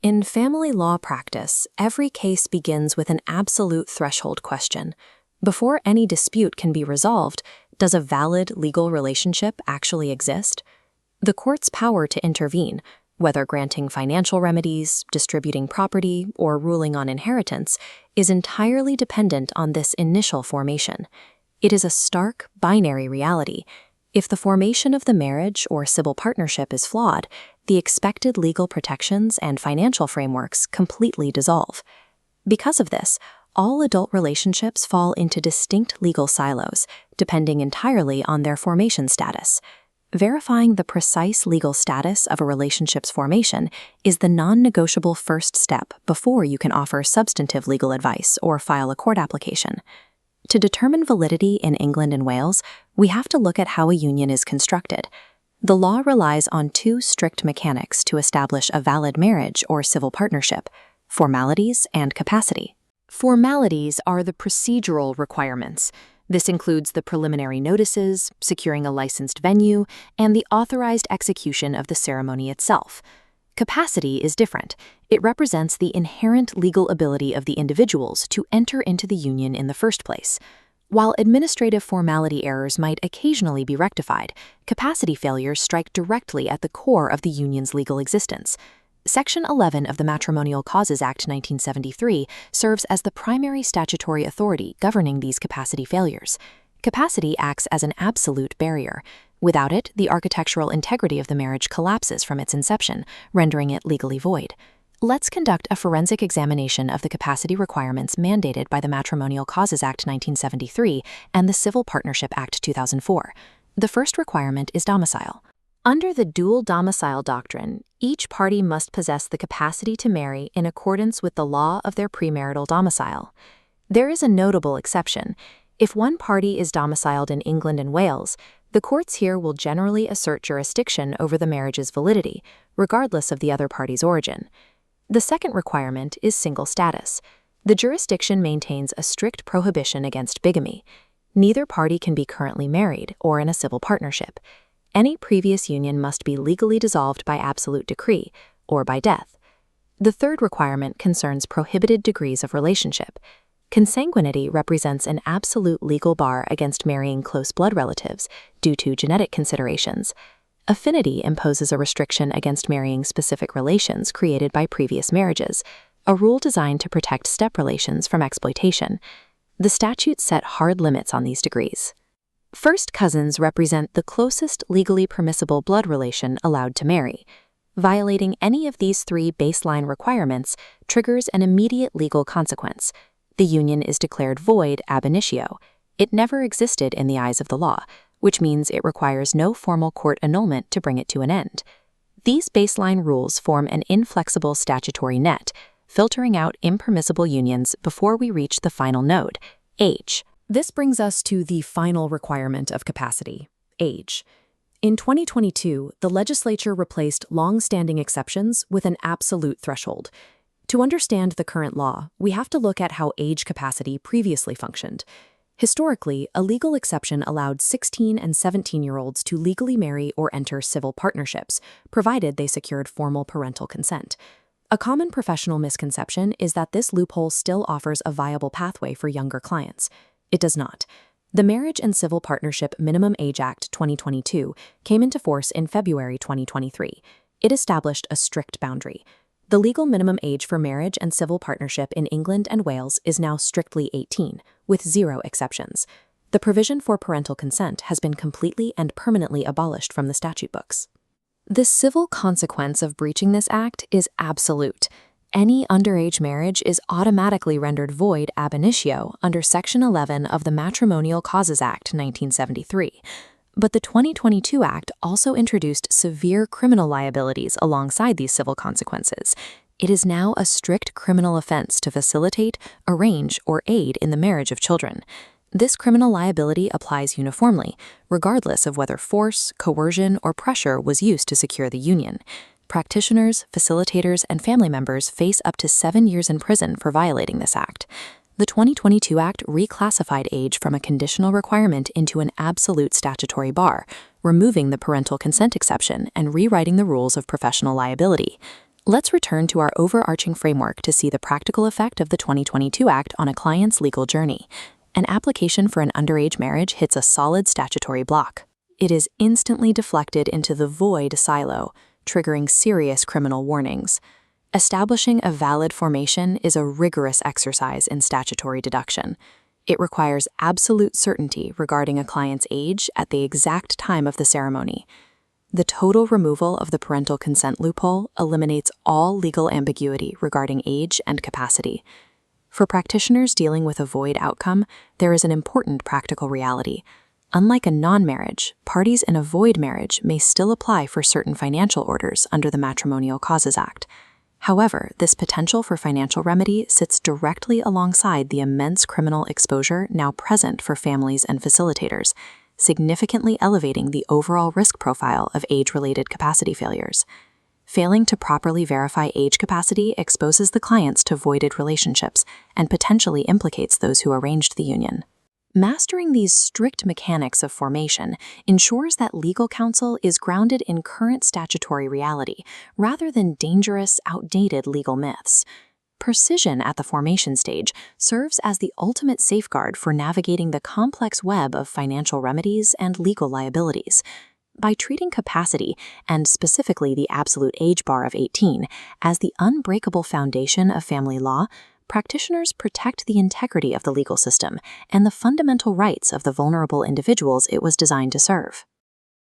In family law practice, every case begins with an absolute threshold question. Before any dispute can be resolved, does a valid legal relationship actually exist? The court's power to intervene, whether granting financial remedies, distributing property, or ruling on inheritance, is entirely dependent on this initial formation. It is a stark, binary reality. If the formation of the marriage or civil partnership is flawed, the expected legal protections and financial frameworks completely dissolve. Because of this, all adult relationships fall into distinct legal silos, depending entirely on their formation status. Verifying the precise legal status of a relationship's formation is the non-negotiable first step before you can offer substantive legal advice or file a court application. To determine validity in England and Wales, we have to look at how a union is constructed. The law relies on two strict mechanics to establish a valid marriage or civil partnership: formalities and capacity. Formalities are the procedural requirements. This includes the preliminary notices, securing a licensed venue, and the authorized execution of the ceremony itself. Capacity is different. It represents the inherent legal ability of the individuals to enter into the union in the first place. While administrative formality errors might occasionally be rectified, capacity failures strike directly at the core of the union's legal existence. Section 11 of the Matrimonial Causes Act 1973 serves as the primary statutory authority governing these capacity failures. Capacity acts as an absolute barrier. Without it, the architectural integrity of the marriage collapses from its inception, rendering it legally void. Let's conduct a forensic examination of the capacity requirements mandated by the Matrimonial Causes Act 1973 and the Civil Partnership Act 2004. The first requirement is domicile. Under the dual domicile doctrine, each party must possess the capacity to marry in accordance with the law of their premarital domicile. There is a notable exception. If one party is domiciled in England and Wales, the courts here will generally assert jurisdiction over the marriage's validity, regardless of the other party's origin. The second requirement is single status. The jurisdiction maintains a strict prohibition against bigamy. Neither party can be currently married or in a civil partnership. Any previous union must be legally dissolved by absolute decree or by death. The third requirement concerns prohibited degrees of relationship. Consanguinity represents an absolute legal bar against marrying close blood relatives due to genetic considerations. Affinity imposes a restriction against marrying specific relations created by previous marriages, a rule designed to protect step relations from exploitation. The statute set hard limits on these degrees. First cousins represent the closest legally permissible blood relation allowed to marry. Violating any of these three baseline requirements triggers an immediate legal consequence. The union is declared void ab initio. It never existed in the eyes of the law, which means it requires no formal court annulment to bring it to an end. These baseline rules form an inflexible statutory net, filtering out impermissible unions before we reach the final node, age. This brings us to the final requirement of capacity, age. In 2022, the legislature replaced long-standing exceptions with an absolute threshold. To understand the current law, we have to look at how age capacity previously functioned. Historically, a legal exception allowed 16 and 17-year-olds to legally marry or enter civil partnerships, provided they secured formal parental consent. A common professional misconception is that this loophole still offers a viable pathway for younger clients. It does not. The Marriage and Civil Partnership Minimum Age Act 2022 came into force in February 2023. It established a strict boundary. The legal minimum age for marriage and civil partnership in England and Wales is now strictly 18, with 0 exceptions. The provision for parental consent has been completely and permanently abolished from the statute books. The civil consequence of breaching this act is absolute. Any underage marriage is automatically rendered void ab initio under Section 11 of the Matrimonial Causes Act 1973. But the 2022 Act also introduced severe criminal liabilities alongside these civil consequences. It is now a strict criminal offense to facilitate, arrange, or aid in the marriage of children. This criminal liability applies uniformly, regardless of whether force, coercion, or pressure was used to secure the union. Practitioners, facilitators, and family members face up to 7 years in prison for violating this act. The 2022 Act reclassified age from a conditional requirement into an absolute statutory bar, removing the parental consent exception and rewriting the rules of professional liability. Let's return to our overarching framework to see the practical effect of the 2022 Act on a client's legal journey. An application for an underage marriage hits a solid statutory block. It is instantly deflected into the void silo, triggering serious criminal warnings. Establishing a valid formation is a rigorous exercise in statutory deduction. It requires absolute certainty regarding a client's age at the exact time of the ceremony. The total removal of the parental consent loophole eliminates all legal ambiguity regarding age and capacity. For practitioners dealing with a void outcome, there is an important practical reality. Unlike a non-marriage, parties in a void marriage may still apply for certain financial orders under the Matrimonial Causes Act. However, this potential for financial remedy sits directly alongside the immense criminal exposure now present for families and facilitators, significantly elevating the overall risk profile of age-related capacity failures. Failing to properly verify age capacity exposes the clients to voided relationships and potentially implicates those who arranged the union. Mastering these strict mechanics of formation ensures that legal counsel is grounded in current statutory reality rather than dangerous, outdated legal myths. Precision at the formation stage serves as the ultimate safeguard for navigating the complex web of financial remedies and legal liabilities. By treating capacity, and specifically the absolute age bar of 18, as the unbreakable foundation of family law, practitioners protect the integrity of the legal system and the fundamental rights of the vulnerable individuals it was designed to serve.